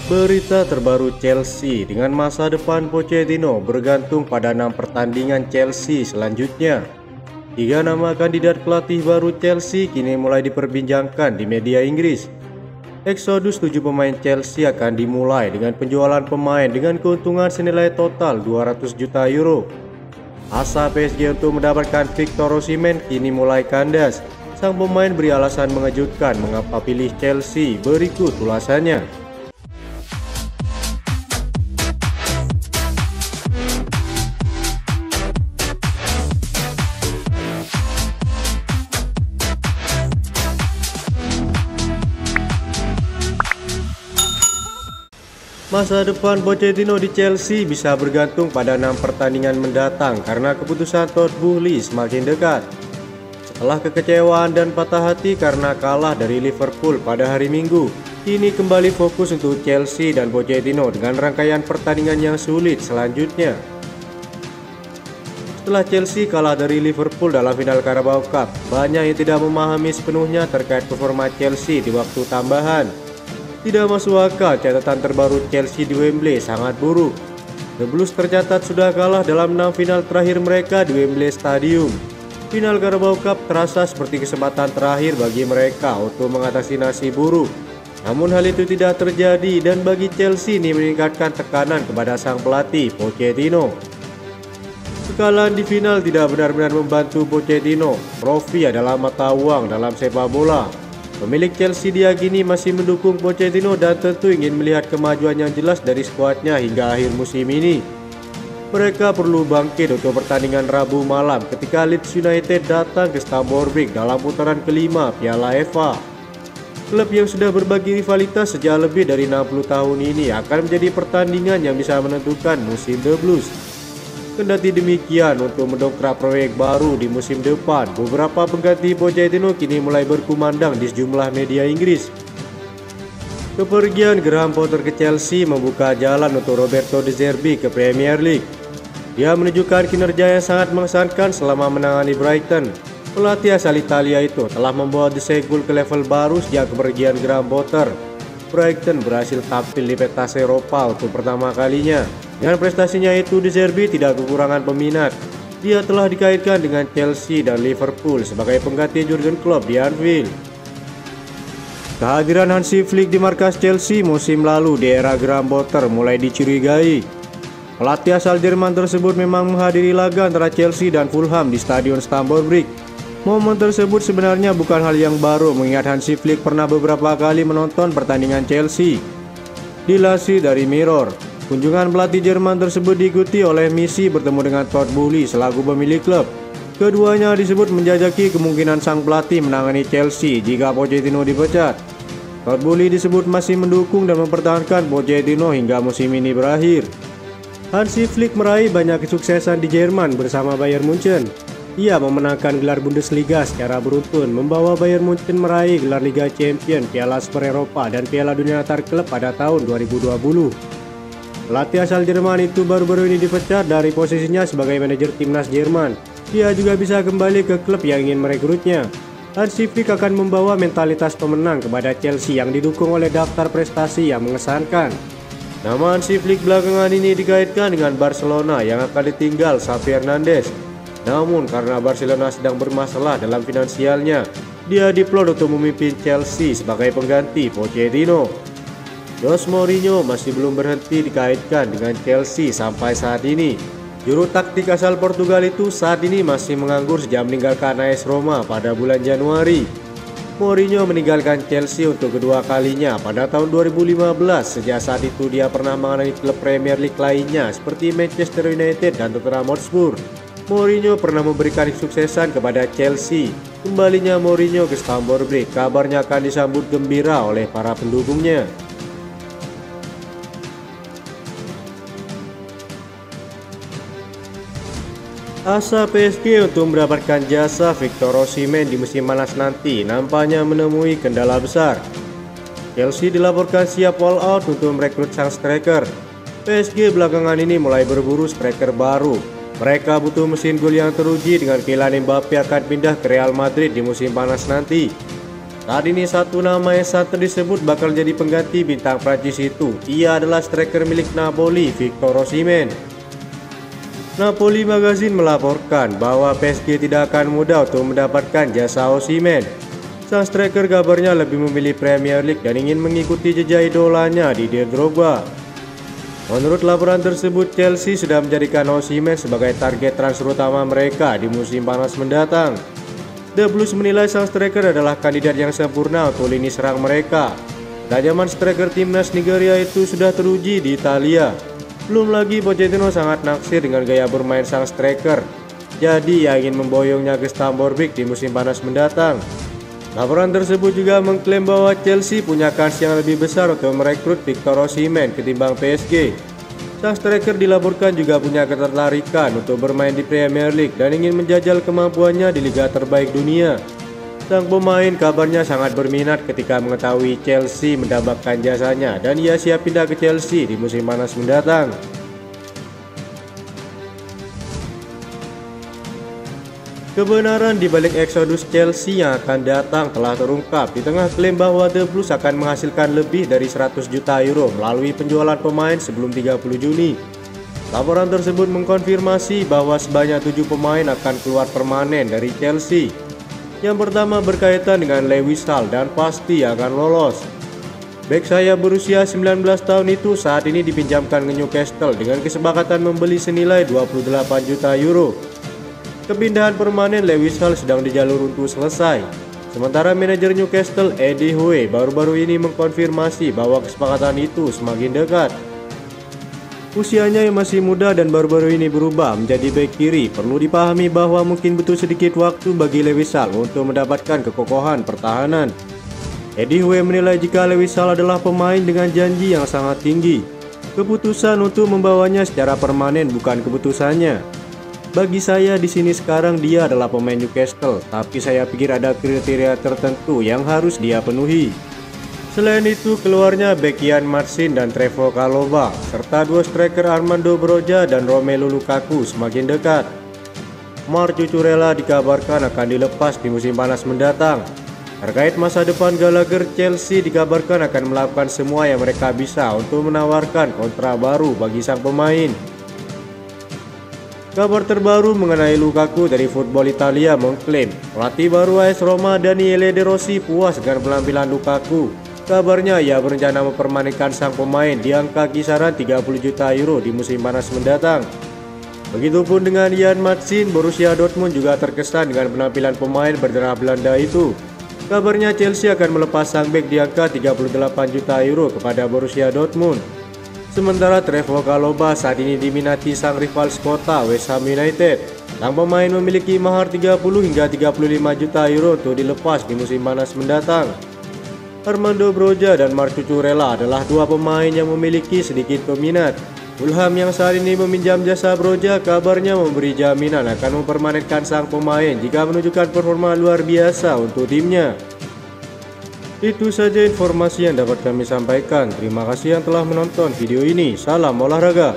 Berita terbaru Chelsea dengan masa depan Pochettino bergantung pada 6 pertandingan Chelsea selanjutnya. 3 nama kandidat pelatih baru Chelsea kini mulai diperbincangkan di media Inggris. Eksodus 7 pemain Chelsea akan dimulai dengan penjualan pemain dengan keuntungan senilai total 200 juta euro. Asa PSG untuk mendapatkan Victor Osimhen kini mulai kandas. Sang pemain beri alasan mengejutkan mengapa pilih Chelsea, berikut ulasannya. Masa depan Pochettino di Chelsea bisa bergantung pada 6 pertandingan mendatang karena keputusan Todd Boehly semakin dekat. Setelah kekecewaan dan patah hati karena kalah dari Liverpool pada hari Minggu, kini kembali fokus untuk Chelsea dan Pochettino dengan rangkaian pertandingan yang sulit selanjutnya. Setelah Chelsea kalah dari Liverpool dalam final Carabao Cup, banyak yang tidak memahami sepenuhnya terkait performa Chelsea di waktu tambahan. Tidak masuk akal, catatan terbaru Chelsea di Wembley sangat buruk. The Blues tercatat sudah kalah dalam 6 final terakhir mereka di Wembley Stadium. Final Carabao Cup terasa seperti kesempatan terakhir bagi mereka untuk mengatasi nasib buruk. Namun hal itu tidak terjadi dan bagi Chelsea ini meningkatkan tekanan kepada sang pelatih Pochettino. Kekalahan di final tidak benar-benar membantu Pochettino. Trofi adalah mata uang dalam sepak bola. Pemilik Chelsea diyakini masih mendukung Pochettino dan tentu ingin melihat kemajuan yang jelas dari skuadnya hingga akhir musim ini. Mereka perlu bangkit untuk pertandingan Rabu malam ketika Leeds United datang ke Stamford Bridge dalam putaran kelima Piala FA. Klub yang sudah berbagi rivalitas sejak lebih dari 60 tahun ini akan menjadi pertandingan yang bisa menentukan musim The Blues. Kendati demikian, untuk mendongkrak proyek baru di musim depan, beberapa pengganti Pochettino kini mulai berkumandang di sejumlah media Inggris. Kepergian Graham Potter ke Chelsea membuka jalan untuk Roberto De Zerbi ke Premier League. Dia menunjukkan kinerja yang sangat mengesankan selama menangani Brighton. Pelatih asal Italia itu telah membawa The Seagull ke level baru sejak kepergian Graham Potter. Brighton berhasil tampil di pentas Eropa untuk pertama kalinya. Dengan prestasinya itu, De Zerbi tidak kekurangan peminat. Dia telah dikaitkan dengan Chelsea dan Liverpool sebagai pengganti Jurgen Klopp di Anfield. Kehadiran Hansi Flick di markas Chelsea musim lalu di era Graham Potter mulai dicurigai. Pelatih asal Jerman tersebut memang menghadiri laga antara Chelsea dan Fulham di Stadion Stamford Bridge. Momen tersebut sebenarnya bukan hal yang baru mengingat Hansi Flick pernah beberapa kali menonton pertandingan Chelsea. Dilansir dari Mirror, kunjungan pelatih Jerman tersebut diikuti oleh misi bertemu dengan Todd Boehly selaku pemilik klub. Keduanya disebut menjajaki kemungkinan sang pelatih menangani Chelsea jika Pochettino dipecat. Todd Boehly disebut masih mendukung dan mempertahankan Pochettino hingga musim ini berakhir. Hansi Flick meraih banyak kesuksesan di Jerman bersama Bayern Munchen. Ia memenangkan gelar Bundesliga secara beruntun, membawa Bayern Munchen meraih gelar Liga Champions, Piala Super Eropa, dan Piala Dunia Antar Klub pada tahun 2020. Pelatih asal Jerman itu baru-baru ini dipecat dari posisinya sebagai manajer timnas Jerman. Dia juga bisa kembali ke klub yang ingin merekrutnya. Hansi Flick akan membawa mentalitas pemenang kepada Chelsea yang didukung oleh daftar prestasi yang mengesankan. Nama Hansi Flick belakangan ini dikaitkan dengan Barcelona yang akan ditinggal Xavi Hernandez. Namun karena Barcelona sedang bermasalah dalam finansialnya, dia diplot untuk memimpin Chelsea sebagai pengganti Pochettino. Jose Mourinho masih belum berhenti dikaitkan dengan Chelsea sampai saat ini. Juru taktik asal Portugal itu saat ini masih menganggur sejak meninggalkan AS Roma pada bulan Januari. Mourinho meninggalkan Chelsea untuk kedua kalinya pada tahun 2015. Sejak saat itu dia pernah mengenai klub Premier League lainnya seperti Manchester United dan Tottenham Hotspur. Mourinho pernah memberikan kesuksesan kepada Chelsea. Kembalinya Mourinho ke Stamford Bridge kabarnya akan disambut gembira oleh para pendukungnya. Asa PSG untuk mendapatkan jasa Victor Osimhen di musim panas nanti nampaknya menemui kendala besar. Chelsea dilaporkan siap all out untuk merekrut sang striker. PSG belakangan ini mulai berburu striker baru. Mereka butuh mesin gol yang teruji dengan Kylian Mbappe akan pindah ke Real Madrid di musim panas nanti. Saat ini satu nama yang santer disebut bakal jadi pengganti bintang Prancis itu. Ia adalah striker milik Napoli, Victor Osimhen. Napoli Magazine melaporkan bahwa PSG tidak akan mudah untuk mendapatkan jasa Osimhen. Sang striker kabarnya lebih memilih Premier League dan ingin mengikuti jejak idolanya Didier Drogba. Menurut laporan tersebut, Chelsea sudah menjadikan Osimhen sebagai target transfer utama mereka di musim panas mendatang. The Blues menilai sang striker adalah kandidat yang sempurna untuk lini serang mereka. Ketajaman striker timnas Nigeria itu sudah teruji di Italia. Belum lagi Pochettino sangat naksir dengan gaya bermain sang striker. Jadi ia ingin memboyongnya ke Stamford Bridge di musim panas mendatang. Laporan tersebut juga mengklaim bahwa Chelsea punya kans yang lebih besar untuk merekrut Victor Osimhen ketimbang PSG. Sang striker dilaporkan juga punya ketertarikan untuk bermain di Premier League dan ingin menjajal kemampuannya di liga terbaik dunia. Sang pemain kabarnya sangat berminat ketika mengetahui Chelsea mendapatkan jasanya dan ia siap pindah ke Chelsea di musim panas mendatang. Kebenaran di balik eksodus Chelsea yang akan datang telah terungkap di tengah klaim bahwa The Blues akan menghasilkan lebih dari 100 juta euro melalui penjualan pemain sebelum 30 Juni. Laporan tersebut mengkonfirmasi bahwa sebanyak 7 pemain akan keluar permanen dari Chelsea. Yang pertama berkaitan dengan Lewis Hall dan pasti akan lolos. Bek sayap berusia 19 tahun itu saat ini dipinjamkan ke Newcastle dengan kesepakatan membeli senilai 28 juta euro. Kepindahan permanen Lewis Hall sedang di jalur untuk selesai. Sementara manajer Newcastle Eddie Howe baru-baru ini mengkonfirmasi bahwa kesepakatan itu semakin dekat. Usianya yang masih muda dan baru-baru ini berubah menjadi bek kiri, perlu dipahami bahwa mungkin butuh sedikit waktu bagi Lewis Hall untuk mendapatkan kekokohan pertahanan. Eddie Howe menilai jika Lewis Hall adalah pemain dengan janji yang sangat tinggi. Keputusan untuk membawanya secara permanen bukan keputusannya. Bagi saya di sini sekarang dia adalah pemain Newcastle, tapi saya pikir ada kriteria tertentu yang harus dia penuhi. Selain itu, keluarnya bek Ian Marcin dan Trevoh Chalobah, serta dua striker Armando Broja dan Romelu Lukaku semakin dekat. Marc Cucurella dikabarkan akan dilepas di musim panas mendatang. Terkait masa depan Gallagher, Chelsea dikabarkan akan melakukan semua yang mereka bisa untuk menawarkan kontrak baru bagi sang pemain. Kabar terbaru mengenai Lukaku dari Football Italia mengklaim pelatih baru AS Roma Daniele De Rossi puas dengan penampilan Lukaku. Kabarnya ia berencana mempermanenkan sang pemain di angka kisaran 30 juta euro di musim panas mendatang. Begitupun dengan Ian Marcin, Borussia Dortmund juga terkesan dengan penampilan pemain berdarah Belanda itu. Kabarnya Chelsea akan melepas sang bek di angka 38 juta euro kepada Borussia Dortmund. Sementara Trevoh Chalobah saat ini diminati sang rival sekota West Ham United. Sang pemain memiliki mahar 30 hingga 35 juta euro untuk dilepas di musim panas mendatang. Armando Broja dan Marc Cucurella adalah dua pemain yang memiliki sedikit peminat. Fulham yang saat ini meminjam jasa Broja kabarnya memberi jaminan akan mempermanenkan sang pemain jika menunjukkan performa luar biasa untuk timnya. Itu saja informasi yang dapat kami sampaikan. Terima kasih yang telah menonton video ini. Salam olahraga.